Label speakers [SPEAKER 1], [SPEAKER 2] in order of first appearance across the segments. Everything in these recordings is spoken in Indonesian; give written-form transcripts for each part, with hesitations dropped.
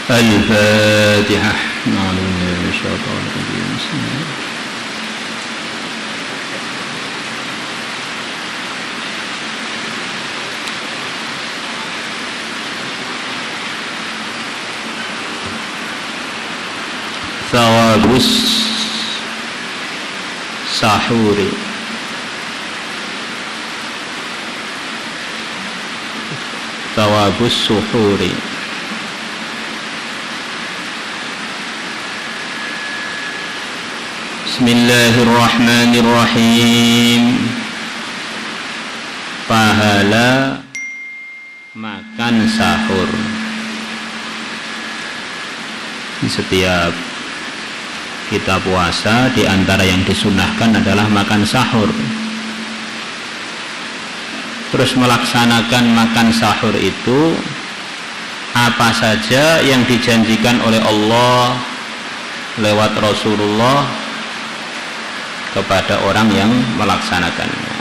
[SPEAKER 1] الفاتحة. أعوذ بالله من الشيطان الرجيم. بسم الله. Thawabus sahuri. Thawabus suhuri. Bismillahirrahmanirrahim. Pahala makan sahur. Di setiap kita puasa, di antara yang disunahkan adalah makan sahur. Terus melaksanakan makan sahur itu apa saja yang dijanjikan oleh Allah lewat Rasulullah kepada orang yang melaksanakannya.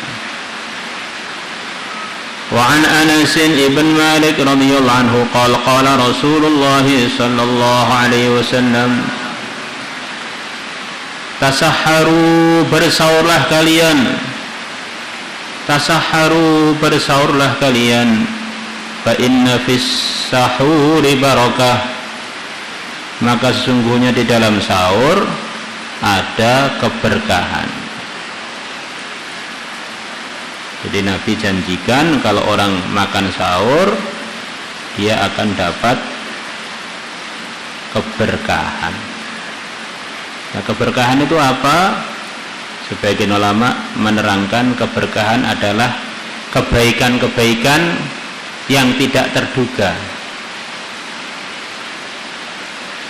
[SPEAKER 1] Wa an Anas ibn Malik radhiyallahu anhu qala qala Rasulullah sallallahu alaihi wasallam, tasahharu, bersahurlah kalian. Tasahharu, bersahurlah kalian. Fa inna fis sahuri barakah, maka sesungguhnya di dalam sahur ada keberkahan. Jadi Nabi janjikan kalau orang makan sahur dia akan dapat keberkahan. Nah, keberkahan itu apa? Sebagian ulama menerangkan keberkahan adalah kebaikan-kebaikan yang tidak terduga.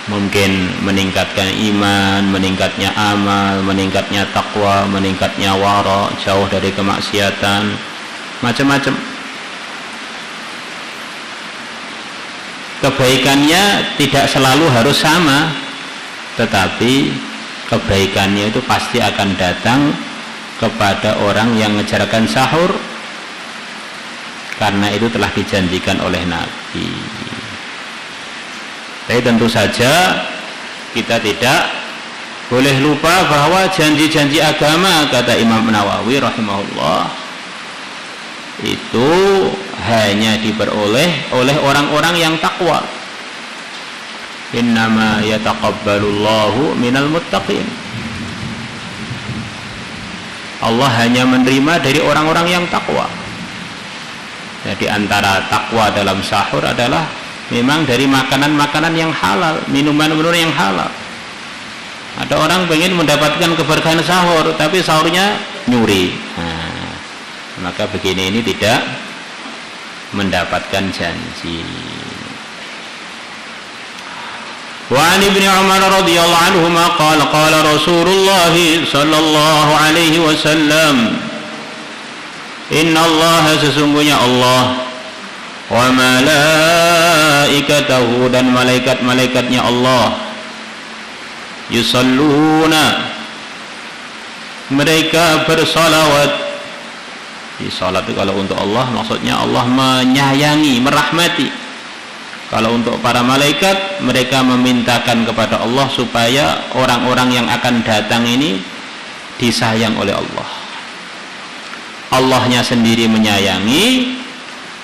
[SPEAKER 1] Mungkin meningkatkan iman, meningkatnya amal, meningkatnya takwa, meningkatnya wara, jauh dari kemaksiatan, macam-macam. Kebaikannya tidak selalu harus sama, tetapi kebaikannya itu pasti akan datang kepada orang yang mengerjakan sahur, karena itu telah dijanjikan oleh Nabi. Tapi tentu saja kita tidak boleh lupa bahwa janji-janji agama, kata Imam Nawawi rahimahullah, itu hanya diperoleh oleh orang-orang yang takwa. Innama yataqabbalullahu minal muttaqin. Allah hanya menerima dari orang-orang yang takwa. Jadi antara takwa dalam sahur adalah memang dari makanan-makanan yang halal, minuman-minuman yang halal. Ada orang ingin mendapatkan keberkahan sahur, tapi sahurnya nyuri. Nah, maka begini ini tidak mendapatkan janji. Wa an Ibnu Umar radhiyallahu anhuma qala qala Rasulullah sallallahu alaihi wasallam, inna Allah, sesungguhnya Allah, wa malaikatahu, dan malaikat-malaikatnya Allah, yusalluna, mereka bersalawat. Di salat itu kalau untuk Allah maksudnya Allah menyayangi, merahmati. Kalau untuk para malaikat, mereka memintakan kepada Allah supaya orang-orang yang akan datang ini disayang oleh Allah. Allahnya sendiri menyayangi,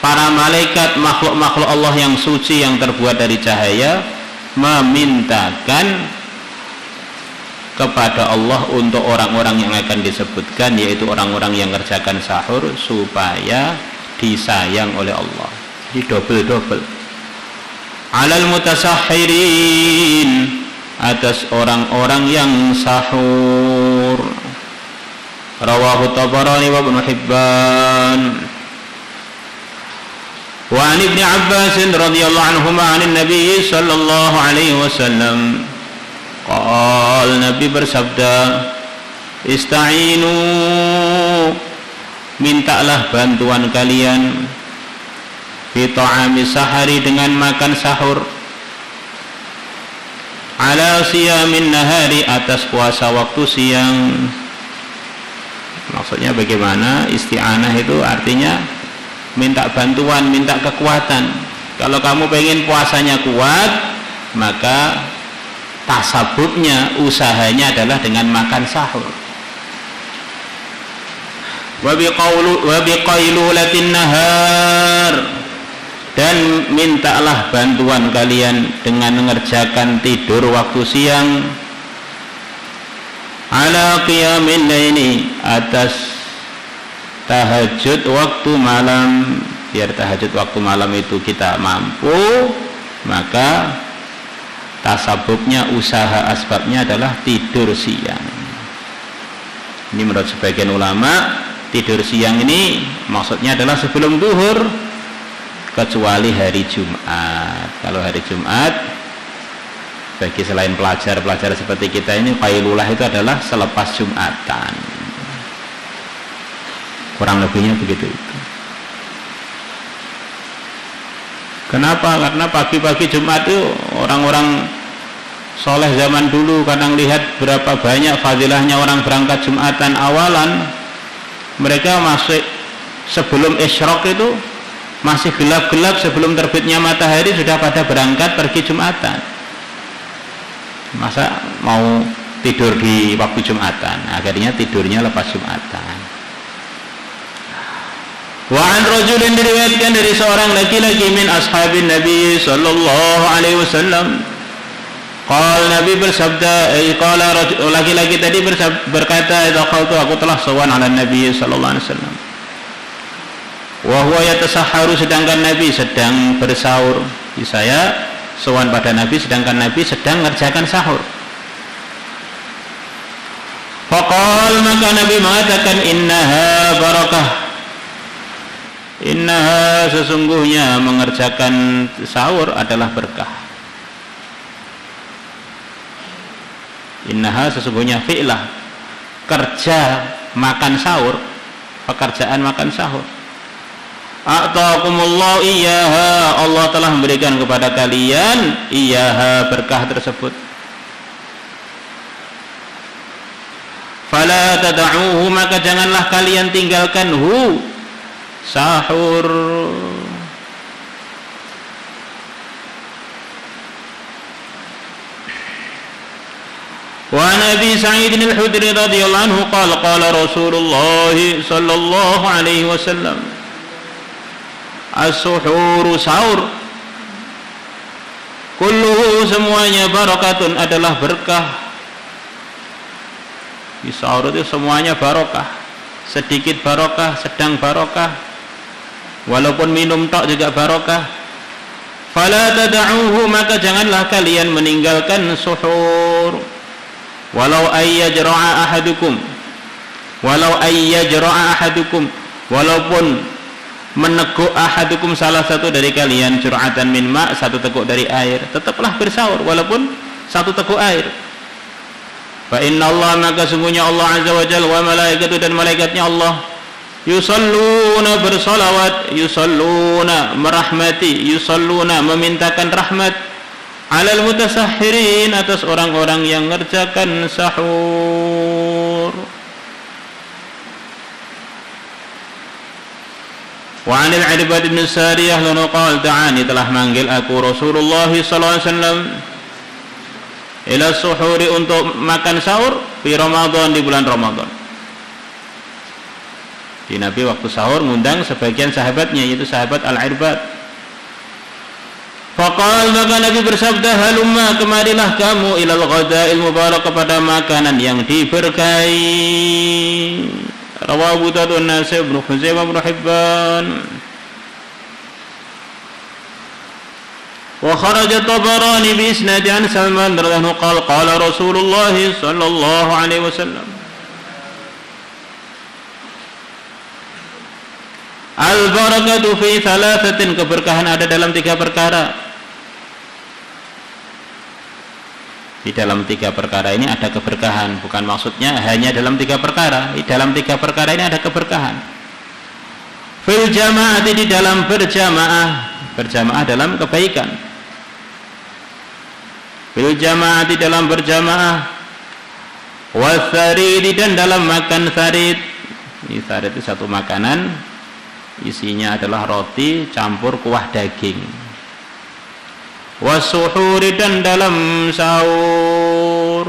[SPEAKER 1] para malaikat, makhluk-makhluk Allah yang suci, yang terbuat dari cahaya, memintakan kepada Allah untuk orang-orang yang akan disebutkan, yaitu orang-orang yang mengerjakan sahur, supaya disayang oleh Allah. Jadi double-double. Alal mutasahhirin, atas orang-orang yang sahur. Rawahu Tabarani wa Ibnu Hibban. Wa an Ibnu Abbas radhiyallahu anhuma 'an Nabi sallallahu alaihi wasallam qala, Nabi bersabda, ista'inu, mintalah bantuan kalian, fi ta'ami sahari, dengan makan sahur, ala siyamin nahari, atas puasa waktu siang. Maksudnya bagaimana? Isti'anah itu artinya minta bantuan, minta kekuatan. Kalau kamu pengen puasanya kuat, maka tasabubnya, usahanya adalah dengan makan sahur. Wa biqailulatin nahar, dan mintalah bantuan kalian dengan mengerjakan tidur waktu siang, ala qiyamin laili, atas tahajud waktu malam. Biar tahajud waktu malam itu kita mampu, maka tasabubnya, usaha asbabnya adalah tidur siang. Ini menurut sebagian ulama, tidur siang ini maksudnya adalah sebelum zuhur, kecuali hari Jumat. Kalau hari Jumat, bagi selain pelajar seperti kita ini, qailulah itu adalah selepas Jumatan. Kurang lebihnya begitu itu. Kenapa? Karena pagi-pagi Jumat itu orang-orang soleh zaman dulu kadang lihat berapa banyak fadilahnya orang berangkat Jumatan awalan. Mereka masih sebelum isyraq itu masih gelap-gelap, sebelum terbitnya matahari sudah pada berangkat pergi Jumatan. Masa mau tidur di waktu Jumatan? Akhirnya tidurnya lepas Jumatan. Wa an rajulin, diriwayatkan dari seorang laki-laki min ashabin Nabi sallallahu alaihi wasallam, qala, Nabi bersabda, qala laki-laki tadi berkata, idza aku telah sowan ala Nabi sallallahu alaihi wasallam, wa huwa yatasahharu, sedangkan Nabi sedang bersahur. Saya sowan pada Nabi sedangkan Nabi sedang mengerjakan sahur. Faqal, maka Nabi mengatakan, innaha barakah, innaha, sesungguhnya mengerjakan sahur adalah berkah. Innaha, sesungguhnya fi'lah, kerja makan sahur, pekerjaan makan sahur. A'taakumullahu iyyaha, Allah telah memberikan kepada kalian iyyaha, berkah tersebut. Fala tada'uhu, maka janganlah kalian tinggalkan sahur. Wa Nabi Sa'id al-Khudri radhiyallahu anhu qala Rasulullah sallallahu alaihi wasallam, as-suhuru, sahur, kulluhu, semuanya, barakatun, adalah berkah. Di sahur itu semuanya barokah, sedikit barokah, sedang barokah, walaupun minum tok juga barokah. Fala tada'uhu, maka janganlah kalian meninggalkan suhur. Walau ayyajra'a ahadukum, walaupun meneguk ahadukum, salah satu dari kalian, jur'atan min ma', satu teguk dari air, tetaplah bersahur walaupun satu teguk air. Fa inna Allah, maka sungguhnya Allah azza wa jalla, wa malaikatu, dan malaikatnya Allah, yusalluna, bersalawat, yusalluna, merahmati, yusalluna, memintakan rahmat, alal mutasahhirin, atas orang-orang yang mengerjakan sahur. Wa 'an al-'Irbad bin Sariyah lana qala, da'ani, telah manggil aku Rasulullah sallallahu alaihi wasallam, ila suhuri, untuk makan sahur, di Ramadan, di bulan Ramadan. Di Nabi waktu sahur mengundang sebagian sahabatnya, yaitu sahabat Al-Irbad. Faqal, maka Nabi bersabda, halumma, kemarilah kamu, ilal ghada'il mubarak, kepada makanan yang diberkahi. Rawahu Abu Dawud, An-Nasa'i, Ibnu Khuzaimah, Ibnu Hibban. Wa kharaja Tabarani bi isnad an Salman radhiyallahu anhu qala qala Rasulullah sallallahu alaihi wasallam, al-barakatu fi thalathatin, keberkahan ada dalam 3 perkara. Di dalam 3 perkara ini ada keberkahan, bukan maksudnya hanya dalam 3 perkara. Di dalam 3 perkara ini ada keberkahan. Fil jama'ati, di dalam berjamaah, berjamaah dalam kebaikan. Fil jama'ati, dalam berjamaah. Wasaridi, dan dalam makan sarid. Ini sarid itu satu makanan, isinya adalah roti campur kuah daging. wasuhuri dan dalam sahur.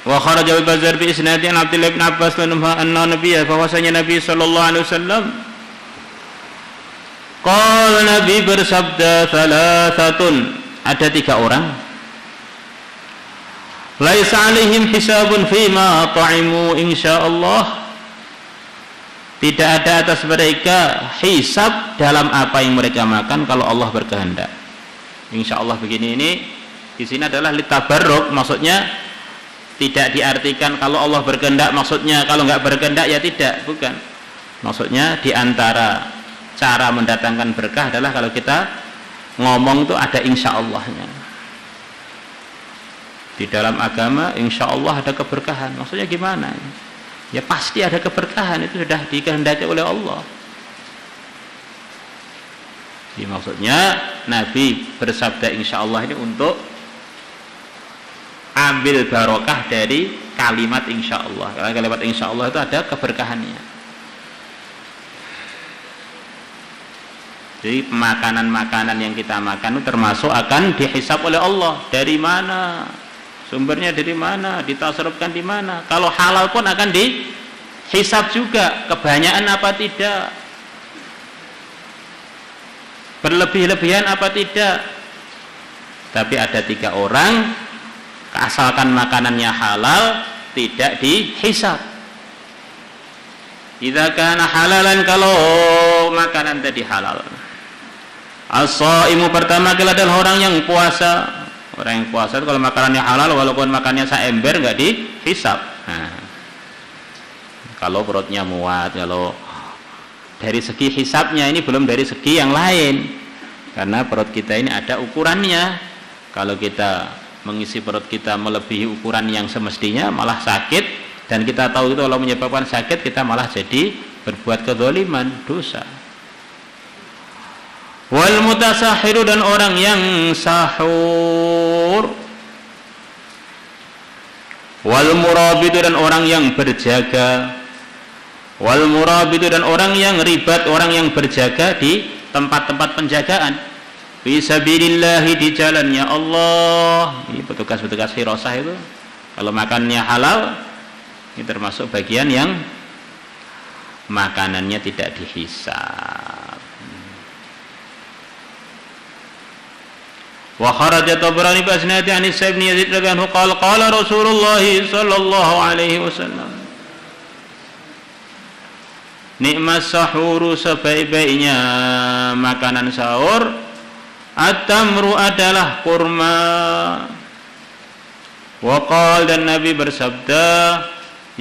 [SPEAKER 1] Wa kharaja al-Bazzar bi isnadi an Abdullah bin Abbas anna nabiyya bahwasanya Nabi sallallahu alaihi wasallam qala, Nabi bersabda, thalathatun, ada 3 orang, laisa alaihim hisabun fima ta'imu insyaallah, tidak ada atas mereka hisab dalam apa yang mereka makan kalau Allah berkehendak. Insyaallah begini, ini di sini adalah litabarruk, maksudnya tidak diartikan kalau Allah berkehendak maksudnya kalau enggak berkehendak ya tidak, bukan. Maksudnya di antara cara mendatangkan berkah adalah kalau kita ngomong itu ada insya'Allahnya. Di dalam agama insya'Allah ada keberkahan. Maksudnya gimana? Ya pasti ada keberkahan, itu sudah dikehendaki oleh Allah. Jadi maksudnya Nabi bersabda insya'Allah ini untuk ambil barokah dari kalimat insya'Allah. Karena kalimat insya'Allah itu ada keberkahannya. Jadi makanan-makanan yang kita makan itu termasuk akan dihisab oleh Allah. Dari mana? Sumbernya dari mana? Ditasarrufkan di mana? Kalau halal pun akan dihisab juga. Kebanyakan apa tidak? Berlebih-lebihan apa tidak? Tapi ada 3 orang, asalkan makanannya halal, tidak dihisab. Idza kana halalan, kalau makanan tadi halal. As-shaimu, pertama kali adalah orang yang puasa. Orang yang puasa itu kalau makanannya halal, walaupun makannya seember nggak dihisab. Nah, kalau perutnya muat, kalau dari segi hisabnya ini belum dari segi yang lain, karena perut kita ini ada ukurannya. Kalau kita mengisi perut kita melebihi ukuran yang semestinya malah sakit, dan kita tahu itu kalau menyebabkan sakit, kita malah jadi berbuat kedzaliman, dosa. Wal mutasahiru, dan orang yang sahur. Wal murabidu, dan orang yang berjaga. Wal murabidu, dan orang yang ribat, orang yang berjaga di tempat-tempat penjagaan. Fisabilillahi, di jalannya Allah. Ini petugas-petugas firasah itu kalau makannya halal, ini termasuk bagian yang makanannya tidak dihisab. Wa kharaja Tabrani bi asnadi an Sa'id bin Yazid radhiyallahu anhu qala Rasulullah sallallahu alaihi wasallam, nikmat sahuru, sebaik-baiknya makanan sahur, at-tamru, adalah kurma. Wa qala, dan Nabi bersabda,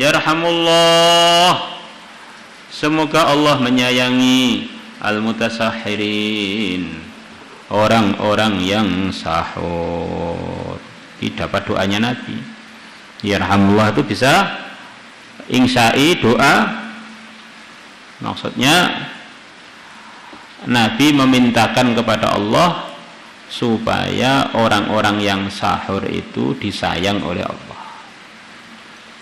[SPEAKER 1] yarhamullah, semoga Allah menyayangi al-mutasahirin, orang-orang yang sahur. Ini dapat doanya Nabi. Yarhamullah itu bisa insya'i, doa. Maksudnya Nabi memintakan kepada Allah supaya orang-orang yang sahur itu disayang oleh Allah.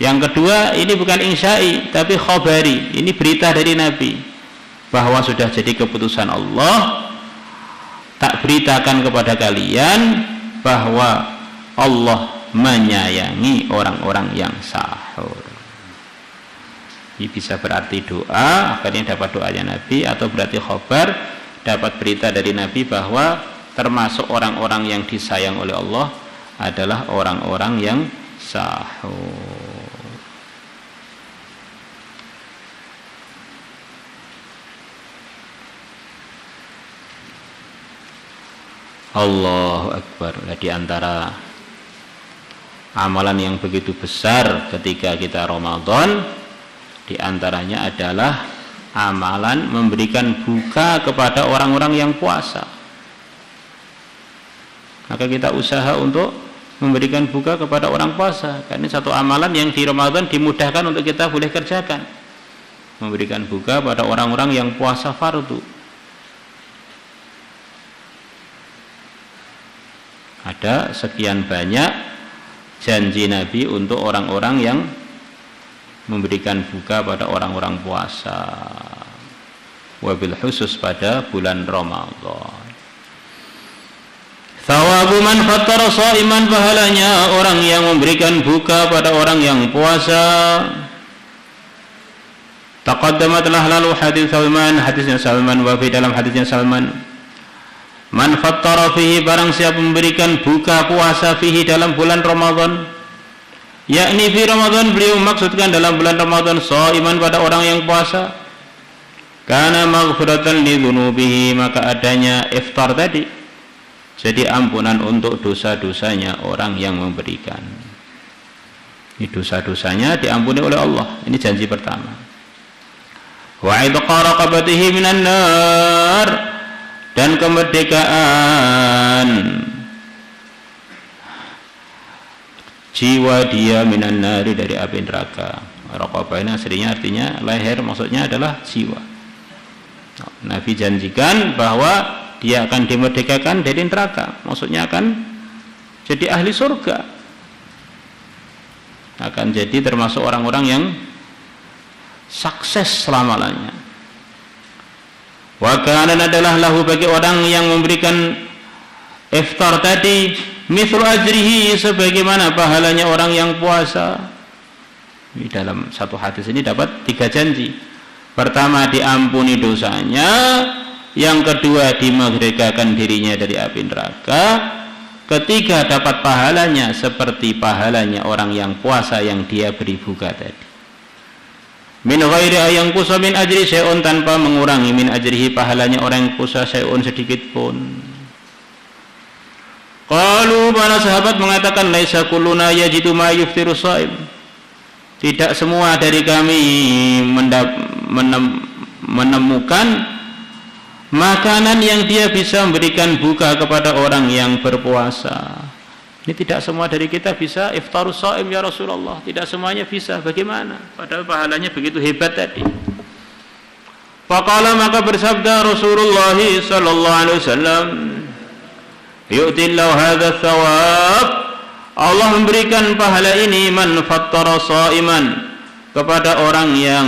[SPEAKER 1] Yang kedua, ini bukan insya'i tapi khabari, ini berita dari Nabi bahwa sudah jadi keputusan Allah, tak beritakan kepada kalian bahwa Allah menyayangi orang-orang yang sahur. Ini bisa berarti doa, akhirnya dapat doanya Nabi, atau berarti khabar, dapat berita dari Nabi bahwa termasuk orang-orang yang disayang oleh Allah adalah orang-orang yang sahur. Allahu Akbar. Di antara amalan yang begitu besar ketika kita Ramadan, di antaranya adalah amalan memberikan buka kepada orang-orang yang puasa. Maka kita usaha untuk memberikan buka kepada orang puasa, karena ini satu amalan yang di Ramadan dimudahkan untuk kita boleh kerjakan, memberikan buka pada orang-orang yang puasa fardu. Ada sekian banyak janji Nabi untuk orang-orang yang memberikan buka pada orang-orang puasa. wabil khusus pada bulan Ramadan. Thawabu man fattara shaiman, pahalanya orang yang memberikan buka pada orang yang puasa. Taqaddama telah lalu hadisnya Salman, wa fi dalam hadisnya Salman, man fattara fihi, barang siapa memberikan buka puasa fihi dalam bulan Ramadan, yakni fi Ramadan, beliau maksudkan dalam bulan Ramadan, shaiman pada orang yang puasa, kana maghfiratan li dzunubihi, maka adanya iftar tadi jadi ampunan untuk dosa-dosanya orang yang memberikan. Ini dosa-dosanya diampuni oleh Allah. Ini janji pertama. Wa idqa raqabatihi minan nar, dan kemerdekaan jiwa dia minan nari, dari api neraka. Raqabah ini aslinya artinya leher, maksudnya adalah jiwa. Nabi janjikan bahwa dia akan dimerdekakan dari neraka, maksudnya akan jadi ahli surga, akan jadi termasuk orang-orang yang sukses selama-lamanya. Wa kana adalah lahu, bagi orang yang memberikan iftar tadi, mithlu ajrihi, sebagaimana pahalanya orang yang puasa. Di dalam satu hadis ini dapat 3 janji. Pertama, diampuni dosanya. Yang kedua, dimerdekakan dirinya dari api neraka. Ketiga, dapat pahalanya seperti pahalanya orang yang puasa yang dia beri buka tadi. Min ghairi ayang kusa min ajri syai'un, tanpa mengurangi min ajrihi, pahalanya orang yang puasa syai'un, sedikit pun. Qalu, para sahabat mengatakan, laisa kulluna yajidu ma yuftiru shaim. Tidak semua dari kami menemukan makanan yang dia bisa memberikan buka kepada orang yang berpuasa. Ini tidak semua dari kita bisa iftarus shaim ya Rasulullah. Tidak semuanya bisa. Bagaimana? Padahal pahalanya begitu hebat tadi. Faqala, maka bersabda Rasulullah sallallahu alaihi wasallam, yu'tillahu hadza tsawab, Allah memberikan pahala ini, man fattara shaiman, kepada orang yang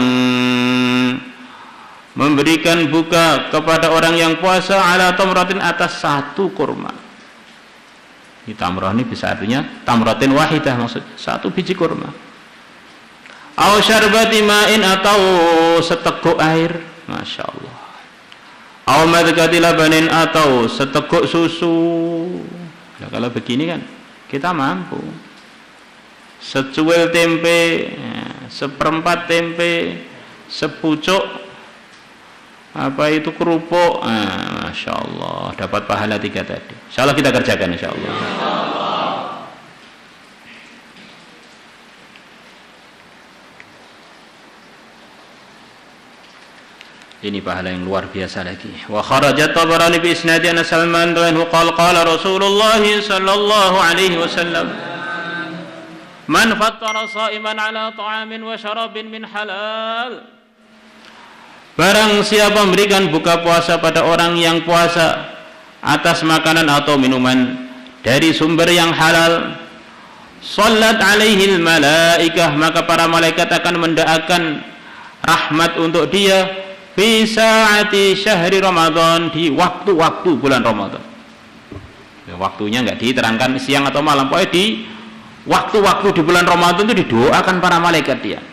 [SPEAKER 1] memberikan buka kepada orang yang puasa, ala tamratin, atas 1 kurma. Ini tamrah ini bisa artinya tamratin wahidah, maksud 1 biji kurma. Aw syarbati ma'in, atau seteguk air, masya Allah. Aw madghati labanin, atau seteguk susu. Nah, kalau begini kan kita mampu. Secuil tempe, seperempat tempe, sepucuk apa itu kerupuk, masya Allah, dapat pahala 3 tadi. Insya Allah kita kerjakan, insya Allah. Ini pahala yang luar biasa lagi. Wa kharajat Tabarani bi isnadi an Salman radhiyallahu anhu qala Rasulullah sallallahu alaihi wasallam, man fattara shaiman ala ta'amin wa syarabin min halal, barang siapa memberikan buka puasa pada orang yang puasa atas makanan atau minuman dari sumber yang halal, shallat alaihi malaikah, maka para malaikat akan mendoakan rahmat untuk dia, fi saati syahri Ramadan, di waktu-waktu bulan Ramadan. Waktunya enggak diterangkan siang atau malam, pokoknya di waktu-waktu di bulan Ramadan itu didoakan para malaikat dia.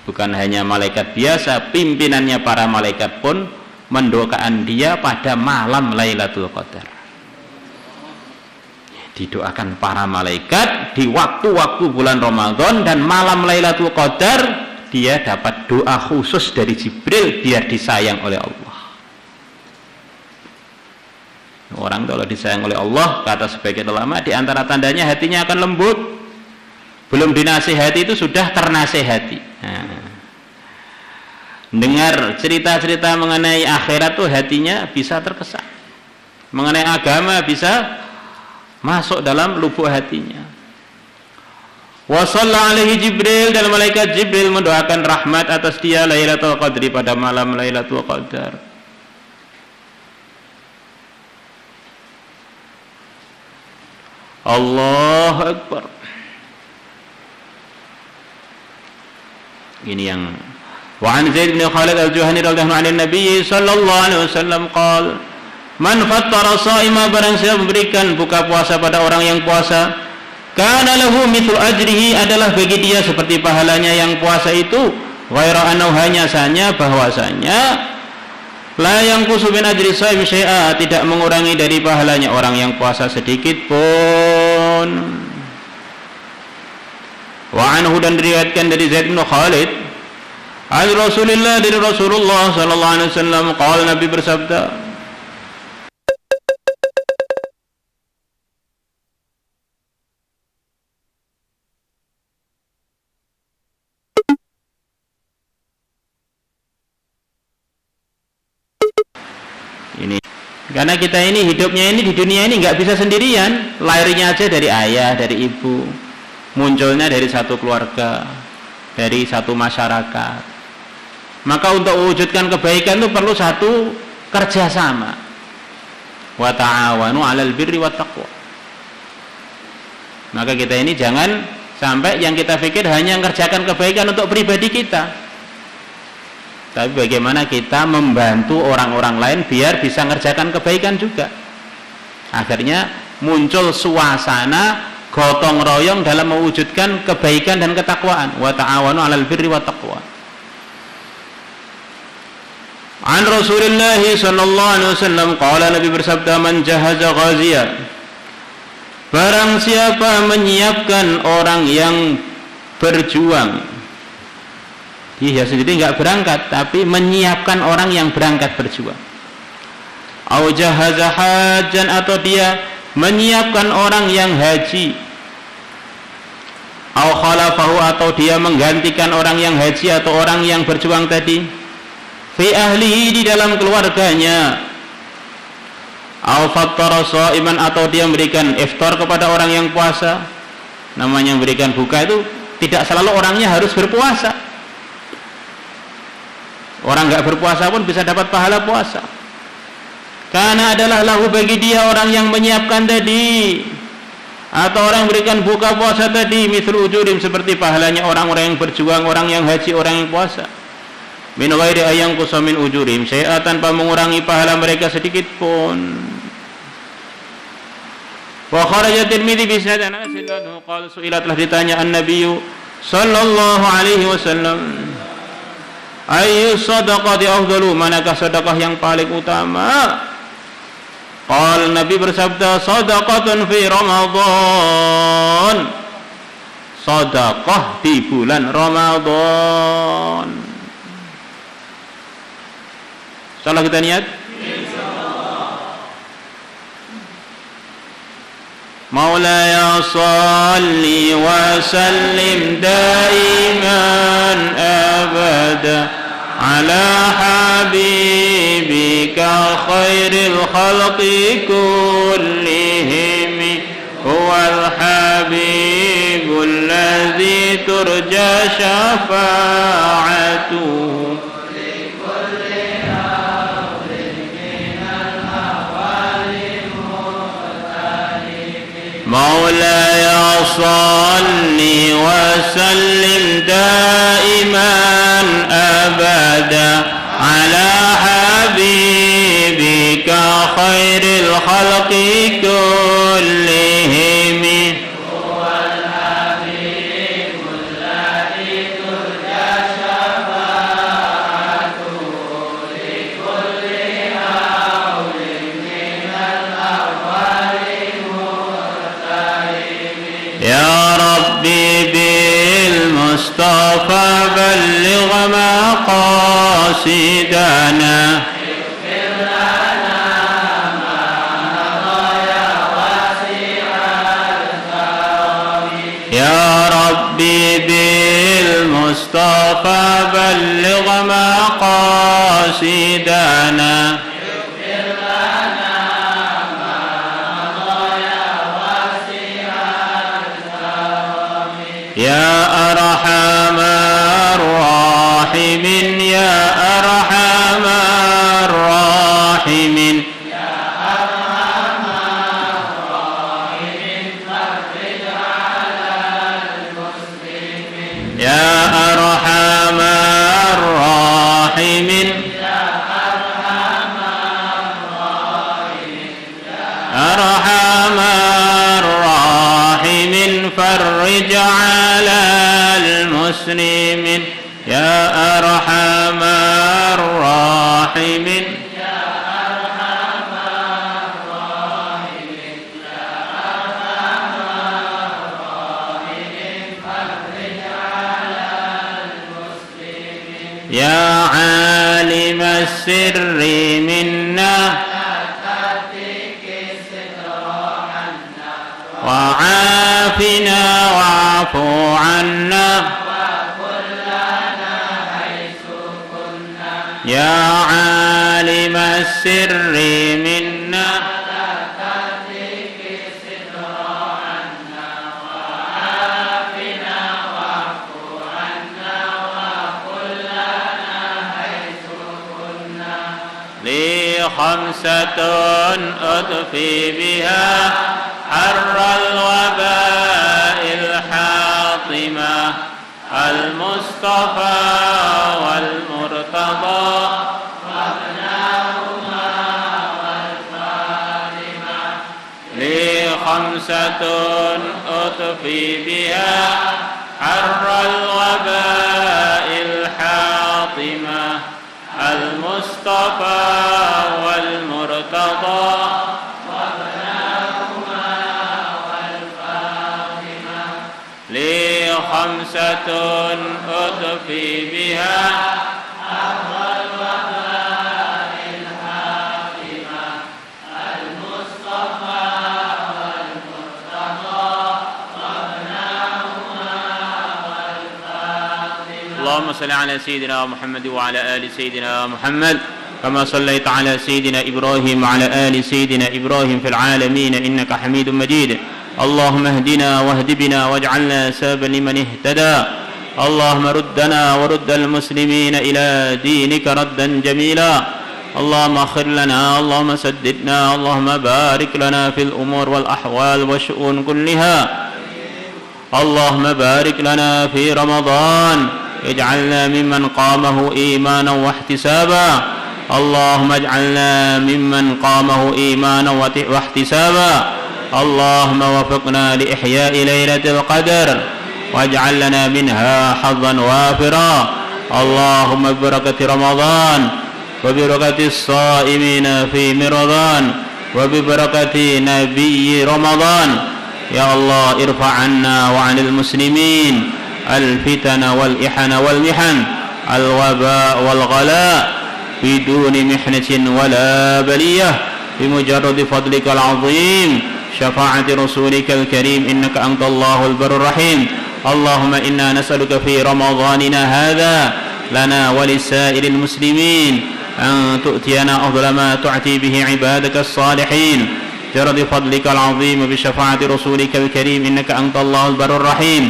[SPEAKER 1] Bukan hanya malaikat biasa, pimpinannya para malaikat pun mendoakan dia pada malam Lailatul Qadar. Didoakan para malaikat di waktu-waktu bulan Ramadan dan malam Lailatul Qadar, dia dapat doa khusus dari Jibril biar disayang oleh Allah. Orang kalau disayang oleh Allah, kata sebagian ulama, di antara tandanya hatinya akan lembut. Belum dinasihati itu sudah ternasihati. Dengar cerita-cerita mengenai akhirat tuh hatinya bisa terkesan. Mengenai agama bisa masuk dalam lubuk hatinya. Wa shalla alaihi Jibril, dan malaikat Jibril mendoakan rahmat atas dia Lailatul Qadri, pada malam Lailatul Qadar. Allahu Akbar. Ini yang wa an Zaid bin Khalid al-Juhani radhiyallahu anhu Nabi sallallahu alaihi wasallam qala man fattara sha'ima, barang siapa memberikan buka puasa pada orang yang puasa, kana lahu mithlu ajrihi, adalah bagi dia seperti pahalanya yang puasa itu, ghaira annahu, hanya saja bahwasanya la yanqusu min ajri sha'im syai'a, tidak mengurangi dari pahalanya orang yang puasa sedikit pun. Wa anhu, dan diriwayatkan dari Zaid bin Khalid an Rasulillah, dari Rasulullah sallallahu alaihi wasallam, qala, Nabi bersabda, ini karena kita ini hidupnya ini di dunia ini nggak bisa sendirian, lahirnya aja dari ayah, dari ibu, munculnya dari satu keluarga, dari satu masyarakat. Maka untuk mewujudkan kebaikan itu perlu satu kerjasama. Wa ta'awanu 'alal birri wat taqwa. Maka kita ini jangan sampai yang kita pikir hanya mengerjakan kebaikan untuk pribadi kita, tapi bagaimana kita membantu orang-orang lain biar bisa mengerjakan kebaikan juga. Akhirnya muncul suasana gotong royong dalam mewujudkan kebaikan dan ketakwaan. Wa ta'awanu 'alal birri wat taqwa. An Rasulillah sallallahu alaihi wasallam qala, Nabi bersabda, man jahaza ghaziya, barang siapa menyiapkan orang yang berjuang, dia sendiri enggak berangkat tapi menyiapkan orang yang berangkat berjuang. Au jahaza hajan, atau dia menyiapkan orang yang haji. Au khalafahu, atau dia menggantikan orang yang haji atau orang yang berjuang tadi. Fi ahlihi, di dalam keluarganya. Au fattara sha'iman, atau dia memberikan iftar kepada orang yang puasa. Namanya memberikan buka itu tidak selalu orangnya harus berpuasa. Orang enggak berpuasa pun bisa dapat pahala puasa. Karena adalah lahu, bagi dia orang yang menyiapkan tadi, atau orang berikan buka puasa tadi, mithlu ujurim, seperti pahalanya orang-orang yang berjuang, orang yang haji, orang yang puasa. Min ghairi ayang kusamin ujurim syai'a, tanpa mengurangi pahala mereka sedikit pun. Wa kharaja Tirmidzi bi isnad Anas radhiyallahu qala, su'ilat, telah ditanya an-nabiyyu sallallahu alaihi wasallam, ayyu shadaqati afdalu, manakah sedekah yang paling utama? Qala, Nabi bersabda, shadaqatun fi Ramadan, sedekah di bulan Ramadan. Salah kita niat? Maulaya salli wa sallim daiman abada ala habibika khairil khalqi kullihim, huwal habibul ladzi turja syafa'atuhu. مولاي صل وسلم دائما أبدا على حبيبك خير الخلق كلهم، هو الحبيب الذي ترجى شفاعته لكل هول من الأهوال. يا ربي بالمصطفى بلغ مقاصدنا، اغفر لنا ما مضى يا واسع الكرم. يا ربي بالمصطفى بلغ مقاصدنا، يا أرحم الراحمين، يا أرحم الراحمين، يا أرحم الراحمين، فرج على المسلمين، يا أرحم أرحم الراحمين فرج على المسلمين يا أرحم الراحمين يا عالم السر منا وعافنا واعف عنا يا عالم السر منا لي خمسة أطفي بها حر الوباء الحاطمة المصطفى والمرتضى وابناهما والفاطمة لي خمسة أطفي بها حر الوباء الحاطمة المصطفى والمرتضى وابناهما والفاطمة لي خمسة أطفي بها حر الوباء الحاطمة المصطفى والمرتضى وابناهما والفاطمة اللهم صل على سيدنا محمد وعلى آل سيدنا محمد كما صليت على سيدنا إبراهيم وعلى آل سيدنا إبراهيم في العالمين إنك حميد مجيد اللهم اهدنا واهد بنا واجعلنا سببا لمن اهتدى اللهم ردنا ورد المسلمين إلى دينك ردا جميلا اللهم اغفر لنا اللهم سددنا اللهم بارك لنا في الأمور والأحوال والشؤون كلها اللهم بارك لنا في رمضان اجعلنا ممن قامه إيمانا واحتسابا اللهم اجعلنا ممن قامه إيمانا واحتسابا اللهم وفقنا لإحياء ليلة القدر واجعل لنا منها حظا وافرا اللهم ببركة رمضان وببركة الصائمين في رمضان وببركة نبي رمضان يا الله ارفع عنا وعن المسلمين الفتن والإحن والمحن الوباء والغلاء بدون محنة ولا بلية بمجرد فضلك العظيم شفاعة رسولك الكريم إنك أنت الله البر الرحيم اللهم إنا نسألك في رمضاننا هذا لنا ولسائر المسلمين أن تؤتينا أفضل ما تعطي به عبادك الصالحين بجرد فضلك العظيم بشفاعة رسولك الكريم إنك أنت الله البر الرحيم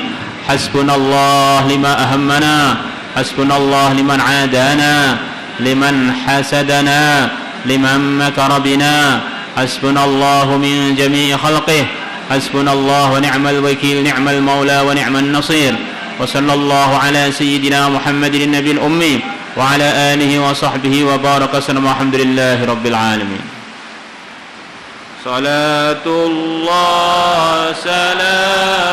[SPEAKER 1] حسبنا الله لما أهمنا حسبنا الله لمن عادانا لمن حسدنا لمن مكر بنا حسبنا الله من جميع خلقه حسبنا الله ونعم الوكيل نعم المولى ونعم النصير وصلى الله على سيدنا محمد النبي الأمي وعلى آله وصحبه وبارك وسلم والحمد لله رب العالمين صلاة الله سلام